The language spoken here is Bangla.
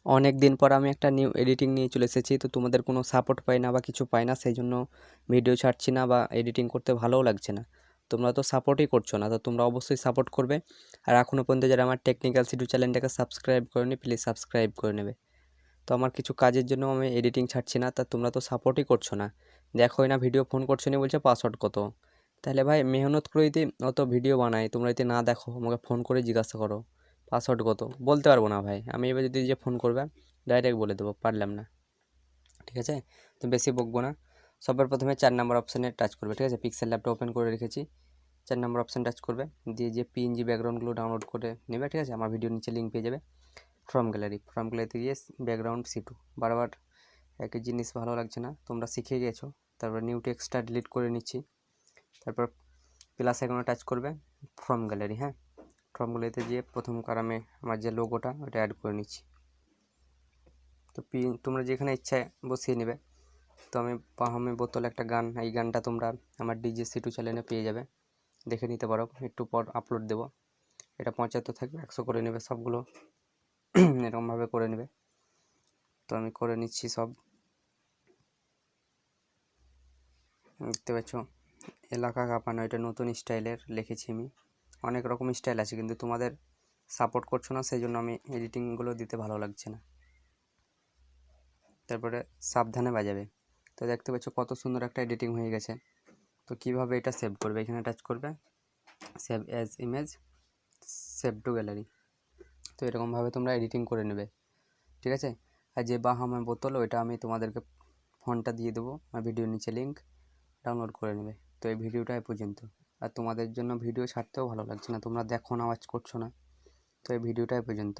অনেক দিন পর আমি একটা নিউ এডিটিং নিয়ে চলে এসেছি, তো তোমাদের কোনো সাপোর্ট পাই না বা কিছু পাই না, সেই জন্য ভিডিও ছাড়ছি না বা এডিটিং করতে ভালোও লাগছে না। তোমরা তো সাপোর্টই করছো না, তো তোমরা অবশ্যই সাপোর্ট করবে। আর এখনও পর্যন্ত যারা আমার টেকনিক্যাল সিটু চ্যানেলটাকে সাবস্ক্রাইব করেনি, প্লিজ সাবস্ক্রাইব করে নেবে। তো আমার কিছু কাজের জন্য আমি এডিটিং ছাড়ছি না, তা তোমরা তো সাপোর্টই করছো না। দেখোই না ভিডিও, ফোন করছো না, বলছে পাসওয়ার্ড কত। তাহলে ভাই মেহনত করে যদি অত ভিডিও বানাই, তোমরা যদি না দেখো, আমাকে ফোন করে জিজ্ঞাসা করো পাসওয়ার্ড কত, বলতে পারবো না ভাই। আমি এবার যদি যে ফোন করবে ডাইরেক্ট বলে দেবো, পারলাম না। ঠিক আছে, তো বেশি বকবো না। সবার প্রথমে 4 নম্বর অপশানে টাচ করবে। ঠিক আছে, পিক্সেল ল্যাবটা ওপেন করে রেখেছি। 4 নম্বর অপশান টাচ করবে, দিয়ে যে পিএনজি ব্যাকগ্রাউন্ডগুলো ডাউনলোড করে নেবে। ঠিক আছে, আমার ভিডিওর নিচে লিঙ্ক পেয়ে যাবে। ফ্রম গ্যালারিতে গিয়ে ব্যাকগ্রাউন্ড সিটু, বারবার একই জিনিস ভালো লাগছে না, তোমরা শিখে গেছো। তারপর নিউ টেক্সটটা ডিলিট করে নিচ্ছি। তারপর প্লাস আইকনে টাচ করবে, ফ্রম গ্যালারি। হ্যাঁ, ফ্রম গ্যালারিতে গিয়ে প্রথম কারামে আমার যে লোগোটা ওটা অ্যাড করে নিচ্ছি। তো তোমরা যেখানে ইচ্ছায় বসিয়ে নেবে। তো আমি পাহামে বোতল একটা গান, এই গানটা তোমরা আমার ডিজে সিটু চ্যানেলে পেয়ে যাবে, দেখে নিতে পারো। একটু পর আপলোড দেবো। এটা 75 থাকবে, 100 করে নেবে সবগুলো। এরকমভাবে করে নেবে। তো আমি করে নিচ্ছি সব। দেখতে পাচ্ছ এলাকা কাঁপানো, এটা নতুন স্টাইলের লিখেছি আমি। অনেক রকম স্টাইল আছে, কিন্তু তোমাদের সাপোর্ট করছো না, সেই জন্য আমি এডিটিংগুলো দিতে ভালো লাগছে না। তারপরে সাবধানে বাজাবে। তো দেখতে পাচ্ছ কত সুন্দর একটা এডিটিং হয়ে গেছে। তো কিভাবে এটা সেভ করবে, এখানে টাচ করবে, save as image, save two gallery. তো এরকমভাবে তোমরা এডিটিং করে নেবে। ঠিক আছে, আর যে বাহামা বোতল, ওইটা আমি তোমাদেরকে ফোনটা দিয়ে দেবো, আমার ভিডিওর নিচে লিঙ্ক, ডাউনলোড করে নেবে। তো এই ভিডিওটা এ পর্যন্ত। আর তোমাদের জন্য ভিডিও ছাড়তেও ভালো লাগছে না, তোমরা দেখো না, ওয়াচ করছো না। তো এই ভিডিওটা এ পর্যন্ত।